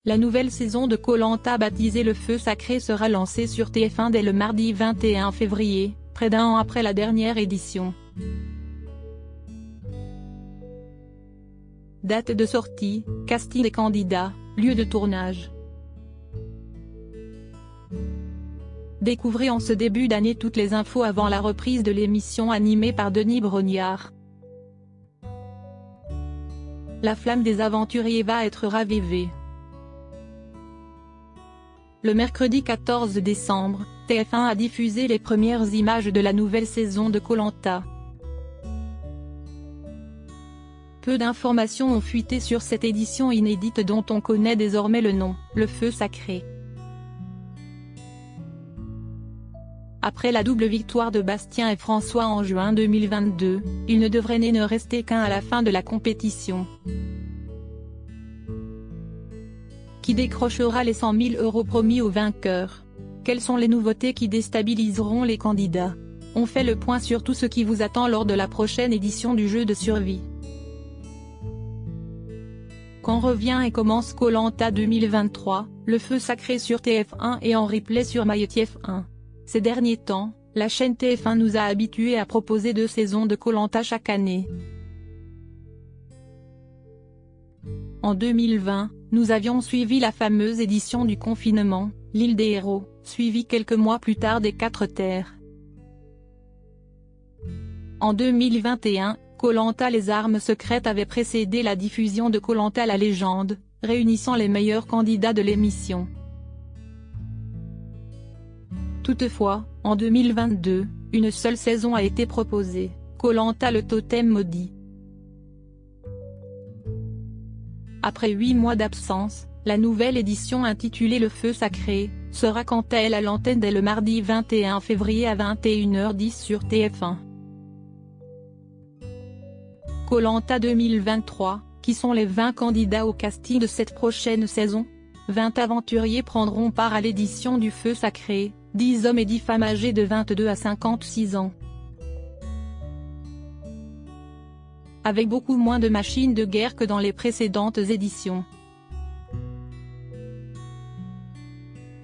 La nouvelle saison de Koh-Lanta baptisée Le Feu Sacré sera lancée sur TF1 dès le mardi 21 février, près d'un an après la dernière édition. Date de sortie, casting des candidats, lieu de tournage. Découvrez en ce début d'année toutes les infos avant la reprise de l'émission animée par Denis Brognard. La flamme des aventuriers va être ravivée. Le mercredi 14 décembre, TF1 a diffusé les premières images de la nouvelle saison de Koh-Lanta. Peu d'informations ont fuité sur cette édition inédite dont on connaît désormais le nom, Le Feu Sacré. Après la double victoire de Bastien et François en juin 2022, il ne devrait ne rester qu'un à la fin de la compétition. Qui décrochera les 100 000 € promis aux vainqueurs? Quelles sont les nouveautés qui déstabiliseront les candidats? On fait le point sur tout ce qui vous attend lors de la prochaine édition du jeu de survie. Quand revient et commence Koh-Lanta 2023, Le Feu Sacré sur TF1 et en replay sur MyTF1. Ces derniers temps, la chaîne TF1 nous a habitués à proposer 2 saisons de Koh-Lanta chaque année. En 2020, nous avions suivi la fameuse édition du confinement, l'île des héros, suivie quelques mois plus tard des 4 terres. En 2021, Koh-Lanta les armes secrètes avait précédé la diffusion de Koh-Lanta la légende, réunissant les meilleurs candidats de l'émission. Toutefois, en 2022, une seule saison a été proposée, Koh-Lanta le totem maudit. Après 8 mois d'absence, la nouvelle édition intitulée Le Feu Sacré, sera quant à elle à l'antenne dès le mardi 21 février à 21h10 sur TF1. Koh-Lanta 2023, qui sont les 20 candidats au casting de cette prochaine saison? 20 aventuriers prendront part à l'édition du Feu Sacré, 10 hommes et 10 femmes âgés de 22 à 56 ans. Avec beaucoup moins de machines de guerre que dans les précédentes éditions.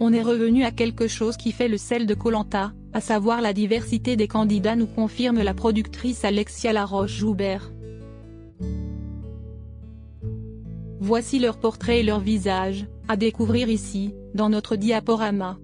On est revenu à quelque chose qui fait le sel de Koh-Lanta, à savoir la diversité des candidats, nous confirme la productrice Alexia Laroche-Joubert. Voici leurs portraits et leurs visages, à découvrir ici, dans notre diaporama.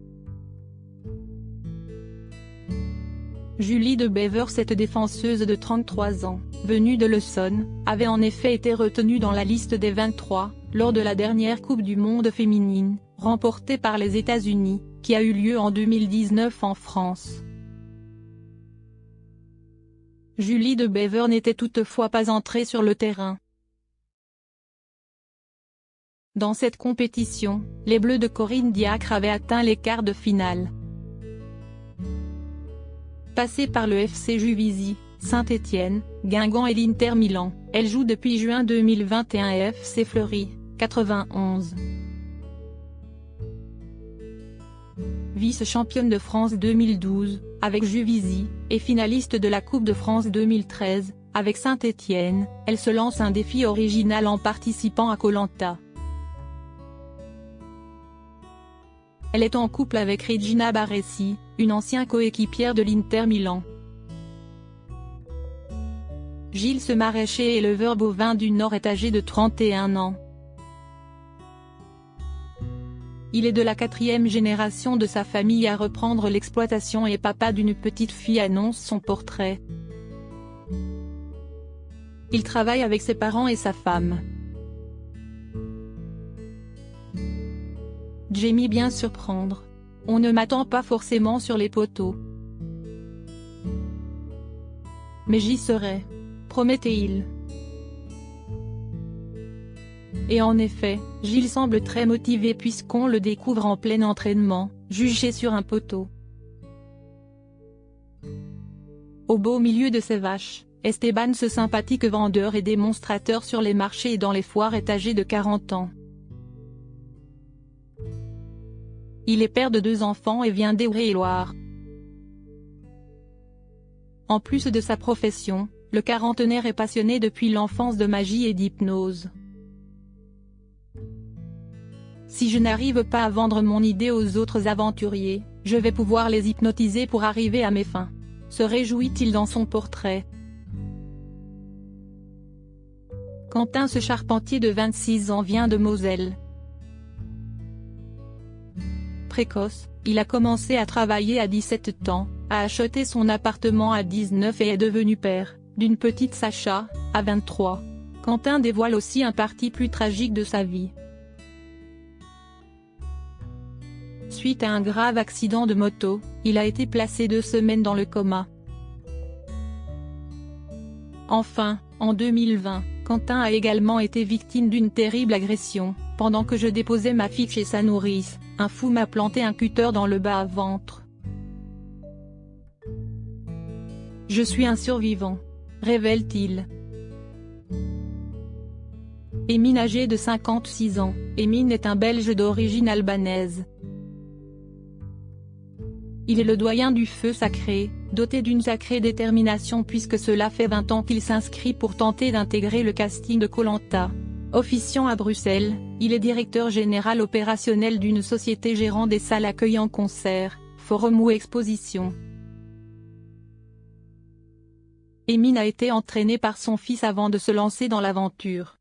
Julie de Bever, cette défenseuse de 33 ans, venue de l'Essonne, avait en effet été retenue dans la liste des 23, lors de la dernière Coupe du Monde féminine, remportée par les États-Unis, qui a eu lieu en 2019 en France. Julie de Bever n'était toutefois pas entrée sur le terrain. Dans cette compétition, les Bleus de Corinne Diacre avaient atteint les quarts de finale. Passée par le FC Juvisy, Saint-Étienne, Guingamp et l'Inter Milan, elle joue depuis juin 2021 à FC Fleury, 91. Vice-championne de France 2012, avec Juvisy, et finaliste de la Coupe de France 2013, avec Saint-Étienne, elle se lance un défi original en participant à Koh-Lanta. Elle est en couple avec Regina Baresi, une ancienne coéquipière de l'Inter Milan. Gilles ce maraîcher éleveur bovin du Nord est âgé de 31 ans. Il est de la 4e génération de sa famille à reprendre l'exploitation et papa d'une petite fille, annonce son portrait. Il travaille avec ses parents et sa femme. J'aime bien surprendre. On ne m'attend pas forcément sur les poteaux. Mais j'y serai, promettait-il. Et en effet, Gilles semble très motivé puisqu'on le découvre en plein entraînement, juché sur un poteau. Au beau milieu de ses vaches, Esteban, ce sympathique vendeur et démonstrateur sur les marchés et dans les foires, est âgé de 40 ans. Il est père de 2 enfants et vient d'Eure-et-Loir. En plus de sa profession, le quarantenaire est passionné depuis l'enfance de magie et d'hypnose. Si je n'arrive pas à vendre mon idée aux autres aventuriers, je vais pouvoir les hypnotiser pour arriver à mes fins. Se réjouit-il dans son portrait. Quentin, ce charpentier de 26 ans vient de Moselle. Précoce, il a commencé à travailler à 17 ans, a acheté son appartement à 19 et est devenu père d'une petite Sacha, à 23. Quentin dévoile aussi un parti plus tragique de sa vie. Suite à un grave accident de moto, il a été placé 2 semaines dans le coma. Enfin, en 2020, Quentin a également été victime d'une terrible agression. Pendant que je déposais ma fille chez sa nourrice, un fou m'a planté un cutter dans le bas-ventre. Je suis un survivant, révèle-t-il. Emine, âgé de 56 ans, Emine est un Belge d'origine albanaise. Il est le doyen du feu sacré, doté d'une sacrée détermination puisque cela fait 20 ans qu'il s'inscrit pour tenter d'intégrer le casting de Koh-Lanta. Officiant à Bruxelles, il est directeur général opérationnel d'une société gérant des salles accueillant concerts, forums ou expositions. Emine a été entraîné par son fils avant de se lancer dans l'aventure.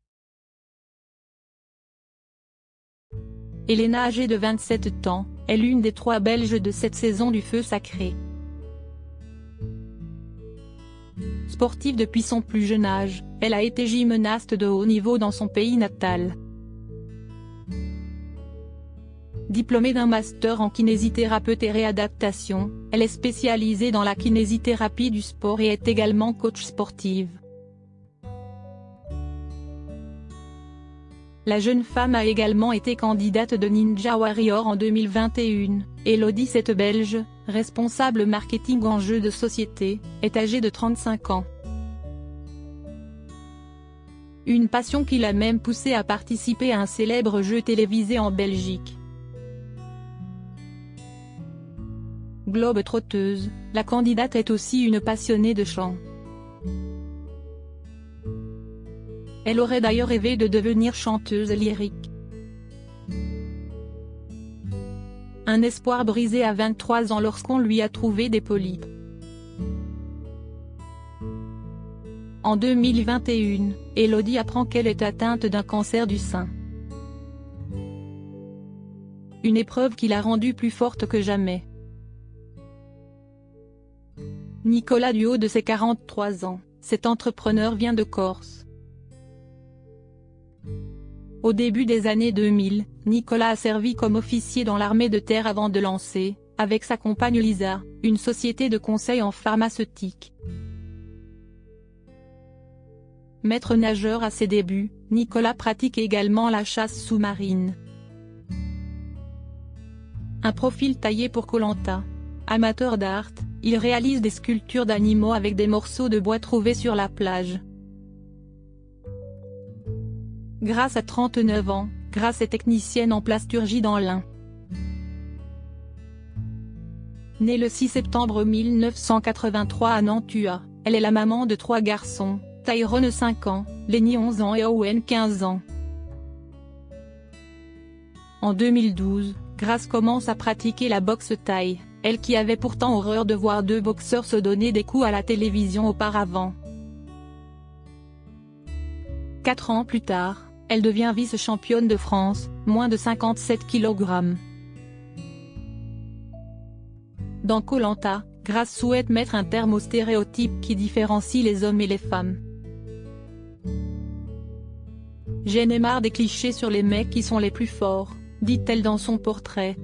Elena, âgée de 27 ans, est l'une des 3 Belges de cette saison du feu sacré. Sportive depuis son plus jeune âge, elle a été gymnaste de haut niveau dans son pays natal. Diplômée d'un master en kinésithérapeute et réadaptation, elle est spécialisée dans la kinésithérapie du sport et est également coach sportive. La jeune femme a également été candidate de Ninja Warrior en 2021. Elodie, cette Belge, responsable marketing en jeux de société, est âgée de 35 ans. Une passion qui l'a même poussée à participer à un célèbre jeu télévisé en Belgique. Globe-trotteuse, la candidate est aussi une passionnée de chant. Elle aurait d'ailleurs rêvé de devenir chanteuse lyrique. Un espoir brisé à 23 ans lorsqu'on lui a trouvé des polypes. En 2021, Elodie apprend qu'elle est atteinte d'un cancer du sein. Une épreuve qui l'a rendue plus forte que jamais. Nicolas, du haut de ses 43 ans, cet entrepreneur vient de Corse. Au début des années 2000, Nicolas a servi comme officier dans l'armée de terre avant de lancer, avec sa compagne Lisa, une société de conseil en pharmaceutique. Maître nageur à ses débuts, Nicolas pratique également la chasse sous-marine. Un profil taillé pour Koh-Lanta. Amateur d'art, il réalise des sculptures d'animaux avec des morceaux de bois trouvés sur la plage. Grâce à 39 ans, Grace est technicienne en plasturgie dans l'Ain. Née le 6 septembre 1983 à Nantua, elle est la maman de 3 garçons, Tyrone 5 ans, Lenny 11 ans et Owen 15 ans. En 2012, Grace commence à pratiquer la boxe thaï, elle qui avait pourtant horreur de voir 2 boxeurs se donner des coups à la télévision auparavant. 4 ans plus tard, elle devient vice-championne de France, moins de 57 kg. Dans Koh-Lanta, Grace souhaite mettre un terme aux stéréotypes qui différencient les hommes et les femmes. J'en ai marre des clichés sur les mecs qui sont les plus forts, dit-elle dans son portrait.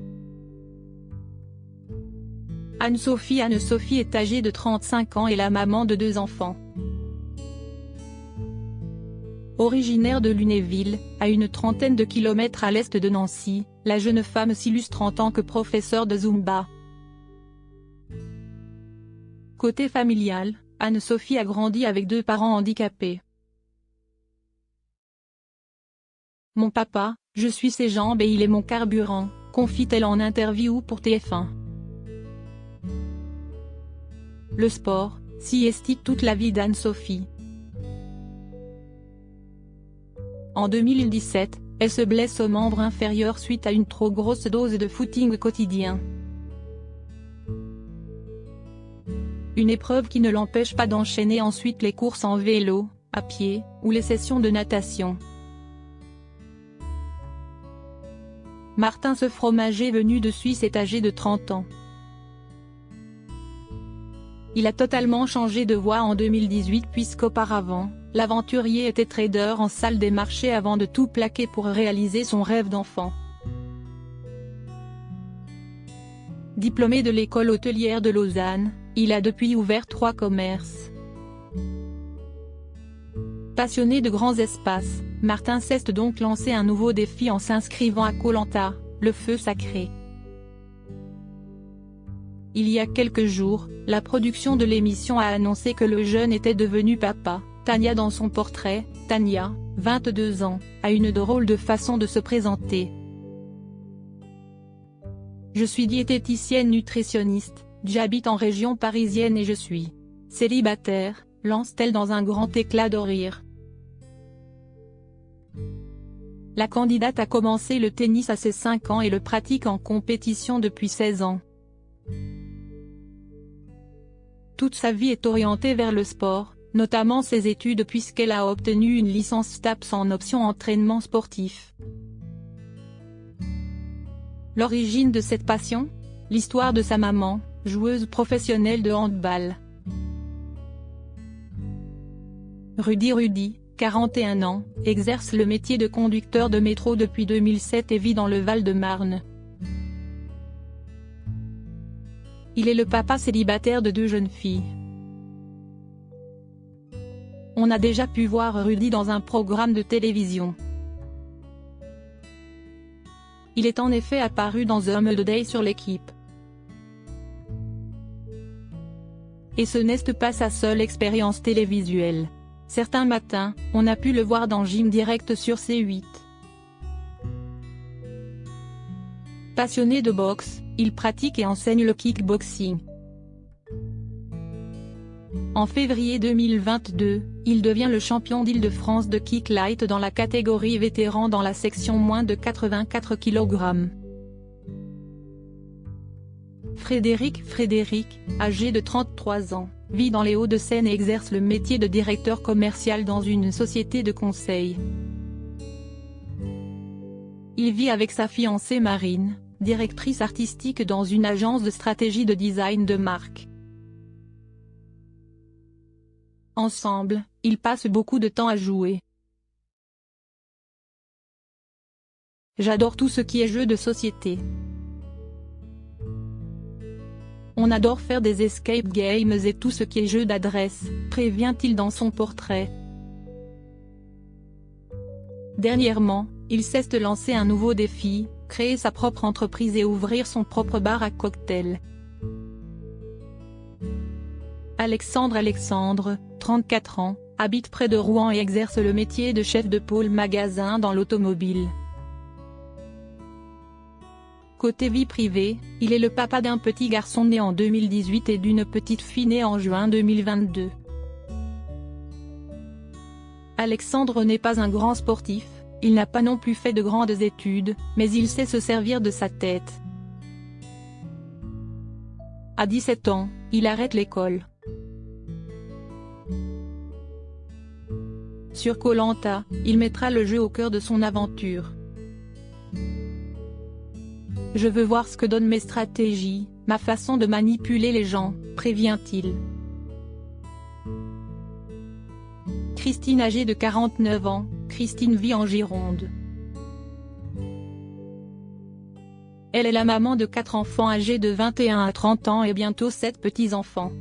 Anne-Sophie est âgée de 35 ans et la maman de 2 enfants. Originaire de Lunéville, à une trentaine de kilomètres à l'est de Nancy, la jeune femme s'illustre en tant que professeure de Zumba. Côté familial, Anne-Sophie a grandi avec 2 parents handicapés. Mon papa, je suis ses jambes et il est mon carburant, confie-t-elle en interview pour TF1. Le sport, siestique toute la vie d'Anne-Sophie. En 2017, Elle se blesse au membre inférieur suite à une trop grosse dose de footing quotidien. Une épreuve qui ne l'empêche pas d'enchaîner ensuite les courses en vélo, à pied, ou les sessions de natation. Martin ce fromager venu de Suisse est âgé de 30 ans. Il a totalement changé de voie en 2018 puisqu'auparavant, l'aventurier était trader en salle des marchés avant de tout plaquer pour réaliser son rêve d'enfant. Diplômé de l'école hôtelière de Lausanne, il a depuis ouvert 3 commerces. Passionné de grands espaces, Martin s'est donc lancé un nouveau défi en s'inscrivant à Koh Lanta, le feu sacré. Il y a quelques jours, la production de l'émission a annoncé que le jeune était devenu papa. Tania dans son portrait, Tania, 22 ans, a une drôle de façon de se présenter. Je suis diététicienne nutritionniste, j'habite en région parisienne et je suis célibataire, lance-t-elle dans un grand éclat de rire. La candidate a commencé le tennis à ses 5 ans et le pratique en compétition depuis 16 ans. Toute sa vie est orientée vers le sport, notamment ses études puisqu'elle a obtenu une licence STAPS en option entraînement sportif. L'origine de cette passion? L'histoire de sa maman, joueuse professionnelle de handball. Rudy, 41 ans, exerce le métier de conducteur de métro depuis 2007 et vit dans le Val-de-Marne. Il est le papa célibataire de 2 jeunes filles. On a déjà pu voir Rudy dans un programme de télévision. Il est en effet apparu dans The Home Day sur l'équipe. Et ce n'est pas sa seule expérience télévisuelle. Certains matins, on a pu le voir dans Gym Direct sur C8. Passionné de boxe, il pratique et enseigne le kickboxing. En février 2022, il devient le champion d'Île-de-France de kick light dans la catégorie vétéran dans la section moins de 84 kg. Frédéric, âgé de 33 ans, vit dans les Hauts-de-Seine et exerce le métier de directeur commercial dans une société de conseil. Il vit avec sa fiancée Marine, directrice artistique dans une agence de stratégie de design de marque. Ensemble, ils passent beaucoup de temps à jouer. J'adore tout ce qui est jeux de société. On adore faire des escape games et tout ce qui est jeu d'adresse, prévient-il dans son portrait. Dernièrement, il s'est lancé un nouveau défi, créer sa propre entreprise et ouvrir son propre bar à cocktails. Alexandre, 34 ans, habite près de Rouen et exerce le métier de chef de pôle magasin dans l'automobile. Côté vie privée, il est le papa d'un petit garçon né en 2018 et d'une petite fille née en juin 2022. Alexandre n'est pas un grand sportif, il n'a pas non plus fait de grandes études, mais il sait se servir de sa tête. À 17 ans, il arrête l'école. Sur Koh Lanta, il mettra le jeu au cœur de son aventure. Je veux voir ce que donnent mes stratégies, ma façon de manipuler les gens, prévient-il. Christine âgée de 49 ans, Christine vit en Gironde. Elle est la maman de 4 enfants âgés de 21 à 30 ans et bientôt 7 petits-enfants.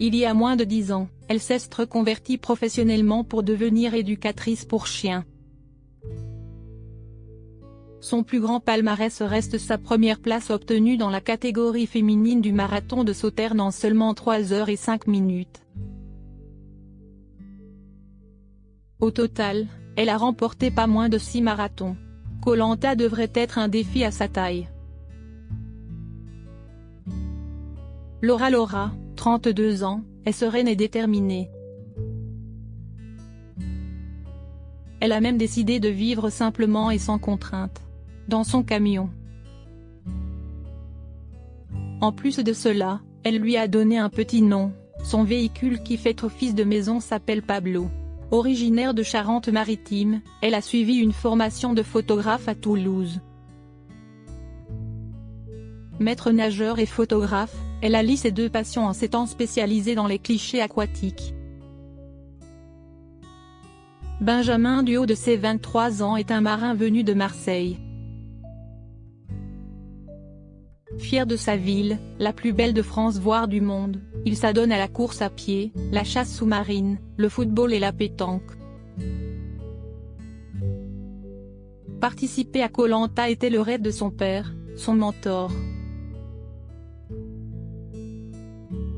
Il y a moins de 10 ans, elle s'est reconvertie professionnellement pour devenir éducatrice pour chiens. Son plus grand palmarès reste sa première place obtenue dans la catégorie féminine du marathon de Sauternes en seulement 3 heures et 5 minutes. Au total, elle a remporté pas moins de 6 marathons. Koh Lanta devrait être un défi à sa taille. Laura, 32 ans, est sereine et déterminée. elle a même décidé de vivre simplement et sans contrainte. Dans son camion. En plus de cela, elle lui a donné un petit nom. Son véhicule qui fait office de maison s'appelle Pablo. Originaire de Charente-Maritime, elle a suivi une formation de photographe à Toulouse. Maître nageur et photographe, elle allie ses deux passions en s'étant spécialisée dans les clichés aquatiques. Benjamin, du haut de ses 23 ans, est un marin venu de Marseille. Fier de sa ville, la plus belle de France voire du monde, il s'adonne à la course à pied, la chasse sous-marine, le football et la pétanque. Participer à Koh Lanta était le rêve de son père, son mentor.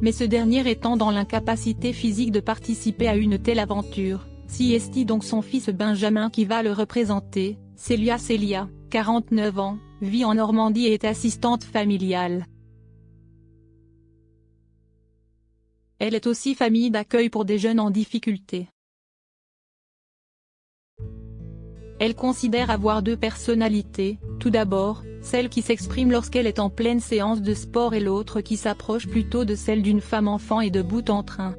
Mais ce dernier étant dans l'incapacité physique de participer à une telle aventure, c'est donc son fils Benjamin qui va le représenter. Célia, 49 ans, vit en Normandie et est assistante familiale. Elle est aussi famille d'accueil pour des jeunes en difficulté. Elle considère avoir deux personnalités, tout d'abord, celle qui s'exprime lorsqu'elle est en pleine séance de sport et l'autre qui s'approche plutôt de celle d'une femme enfant et debout en train.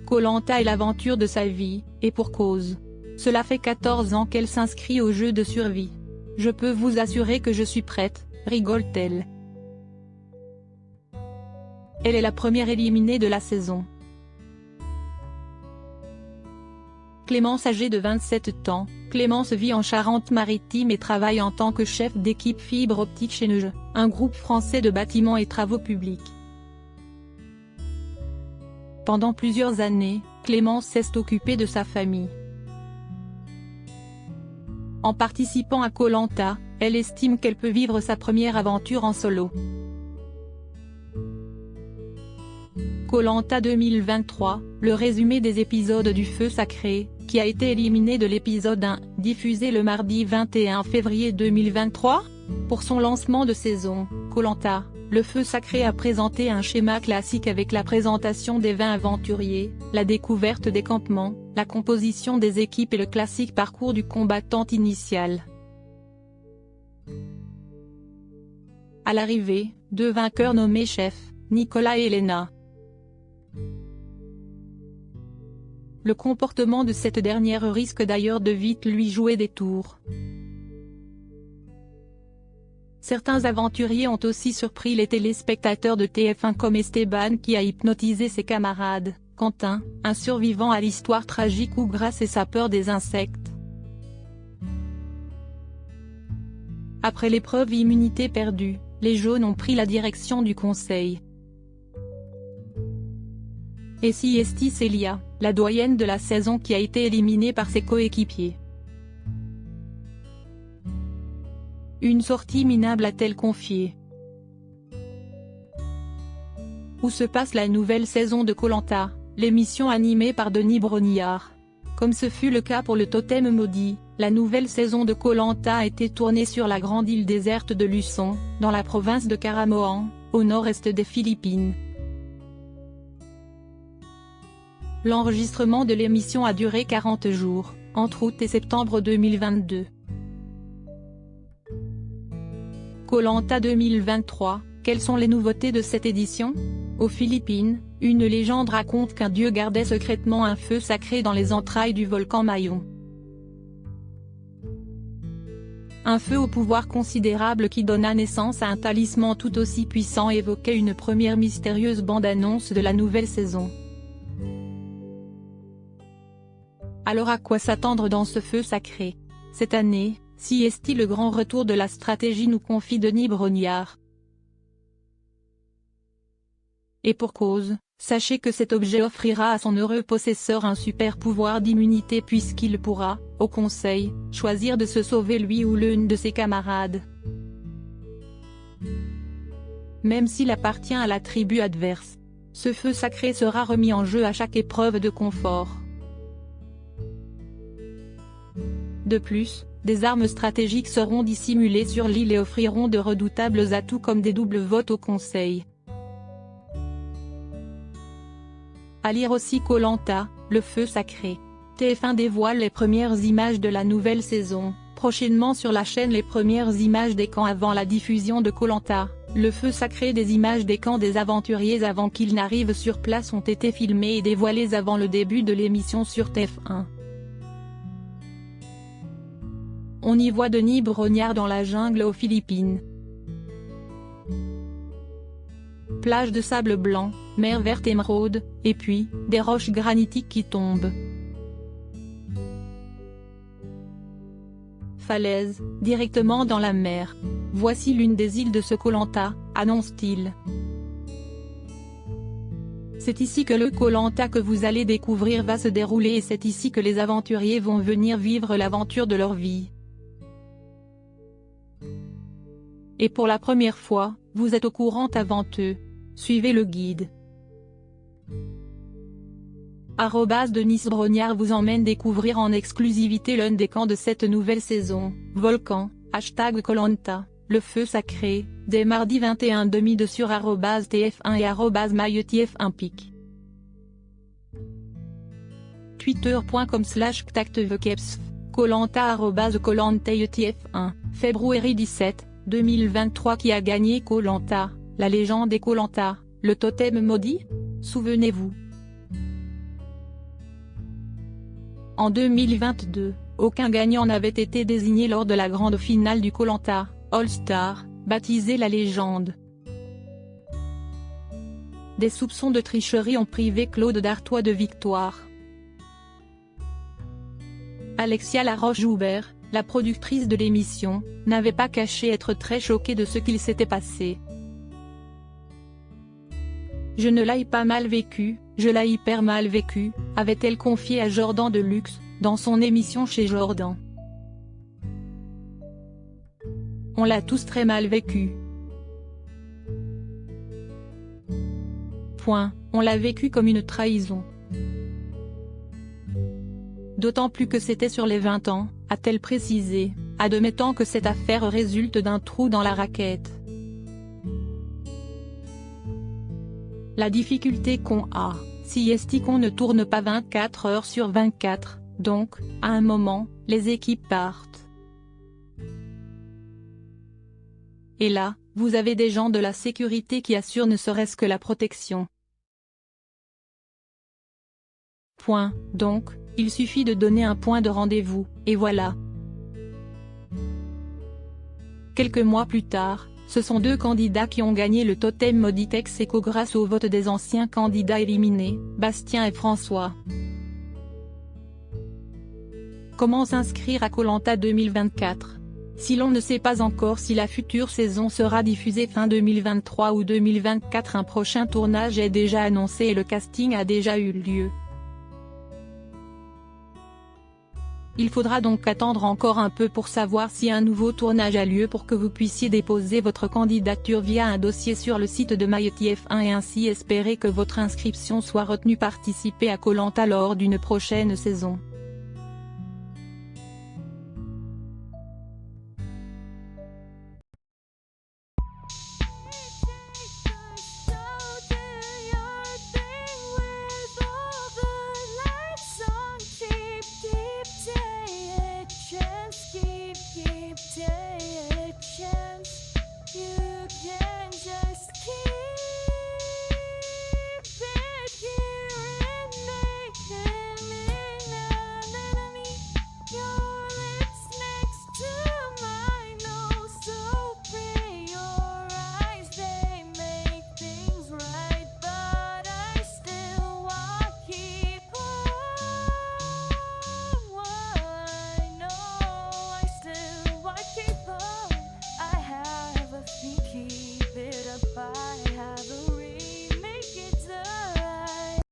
Koh Lanta est l'aventure de sa vie, et pour cause. Cela fait 14 ans qu'elle s'inscrit au jeu de survie. Je peux vous assurer que je suis prête, rigole-t-elle. Elle est la première éliminée de la saison. Clémence, âgée de 27 ans, Clémence vit en Charente-Maritime et travaille en tant que chef d'équipe fibre optique chez Neuge, un groupe français de bâtiments et travaux publics. Pendant plusieurs années, Clémence s'est occupée de sa famille. En participant à Koh Lanta, elle estime qu'elle peut vivre sa première aventure en solo. Koh Lanta 2023, le résumé des épisodes du Feu Sacré, qui a été éliminé de l'épisode 1, diffusé le mardi 21 février 2023. Pour son lancement de saison, Koh Lanta, le Feu Sacré a présenté un schéma classique avec la présentation des 20 aventuriers, la découverte des campements, la composition des équipes et le classique parcours du combattant initial. À l'arrivée, deux vainqueurs nommés chefs, Nicolas et Elena. Le comportement de cette dernière risque d'ailleurs de vite lui jouer des tours. Certains aventuriers ont aussi surpris les téléspectateurs de TF1 comme Esteban qui a hypnotisé ses camarades, Quentin, un survivant à l'histoire tragique ou Grace et sa peur des insectes. Après l'épreuve immunité perdue, les jaunes ont pris la direction du conseil. Et Célia, la doyenne de la saison qui a été éliminée par ses coéquipiers. Une sortie minable a-t-elle confié. Où se passe la nouvelle saison de Koh Lanta, l'émission animée par Denis Brognard. Comme ce fut le cas pour le Totem Maudit, la nouvelle saison de Koh Lanta a été tournée sur la grande île déserte de Luçon, dans la province de Caramoan, au nord-est des Philippines. L'enregistrement de l'émission a duré 40 jours, entre août et septembre 2022. Koh Lanta 2023, quelles sont les nouveautés de cette édition? Aux Philippines, une légende raconte qu'un dieu gardait secrètement un feu sacré dans les entrailles du volcan Mayon. Un feu au pouvoir considérable qui donna naissance à un talisman tout aussi puissant évoquait une première mystérieuse bande-annonce de la nouvelle saison. Alors à quoi s'attendre dans ce feu sacré? Cette année, est-il le grand retour de la stratégie, nous confie Denis Brognard. Et pour cause, sachez que cet objet offrira à son heureux possesseur un super pouvoir d'immunité puisqu'il pourra, au conseil, choisir de se sauver lui ou l'une de ses camarades. Même s'il appartient à la tribu adverse, ce feu sacré sera remis en jeu à chaque épreuve de confort. De plus, des armes stratégiques seront dissimulées sur l'île et offriront de redoutables atouts comme des doubles votes au conseil. À lire aussi Koh Lanta, le feu sacré. TF1 dévoile les premières images de la nouvelle saison, prochainement sur la chaîne. Les premières images des camps avant la diffusion de Koh-Lanta, le feu sacré. Des images des camps des aventuriers avant qu'ils n'arrivent sur place ont été filmées et dévoilées avant le début de l'émission sur TF1. On y voit Denis Brognard dans la jungle aux Philippines. Plage de sable blanc, mer verte émeraude, et puis, des roches granitiques qui tombent. Falaise, directement dans la mer. Voici l'une des îles de ce Koh-Lanta, annonce-t-il. C'est ici que le Koh-Lanta que vous allez découvrir va se dérouler et c'est ici que les aventuriers vont venir vivre l'aventure de leur vie. Et pour la première fois, vous êtes au courant avant eux. Suivez le guide. Denis Brognard vous emmène découvrir en exclusivité l'un des camps de cette nouvelle saison. Volcan, #Koh-Lanta, le feu sacré, dès mardi 21h02 sur @TF1 et @MyTF1pic. Twitter.com/ktactvekepsf, Koh-Lanta @KohLantaTF1, février 17, 2023. Qui a gagné Koh-Lanta, la légende des Koh-Lanta, le totem maudit? Souvenez-vous. En 2022, aucun gagnant n'avait été désigné lors de la grande finale du Koh-Lanta All-Star, baptisée la légende. Des soupçons de tricherie ont privé Claude Dartois de victoire. Alexia Laroche-Joubert, la productrice de l'émission, n'avait pas caché être très choquée de ce qu'il s'était passé. Je ne l'ai pas mal vécu, je l'ai hyper mal vécu, avait-elle confié à Jordan Deluxe, dans son émission chez Jordan. On l'a tous très mal vécu. On l'a vécu comme une trahison. D'autant plus que c'était sur les 20 ans, a-t-elle précisé, admettant que cette affaire résulte d'un trou dans la raquette. La difficulté qu'on a, si est qu'on ne tourne pas 24 heures sur 24, donc, à un moment, les équipes partent. Et là, vous avez des gens de la sécurité qui assurent ne serait-ce que la protection. Donc, il suffit de donner un point de rendez-vous, et voilà. Quelques mois plus tard, ce sont deux candidats qui ont gagné le totem maudit ex-aequo grâce au vote des anciens candidats éliminés, Bastien et François. Comment s'inscrire à Koh-Lanta 2024? Si l'on ne sait pas encore si la future saison sera diffusée fin 2023 ou 2024, un prochain tournage est déjà annoncé et le casting a déjà eu lieu. Il faudra donc attendre encore un peu pour savoir si un nouveau tournage a lieu pour que vous puissiez déposer votre candidature via un dossier sur le site de MyTF1 et ainsi espérer que votre inscription soit retenue. Participer à Koh-Lanta lors d'une prochaine saison.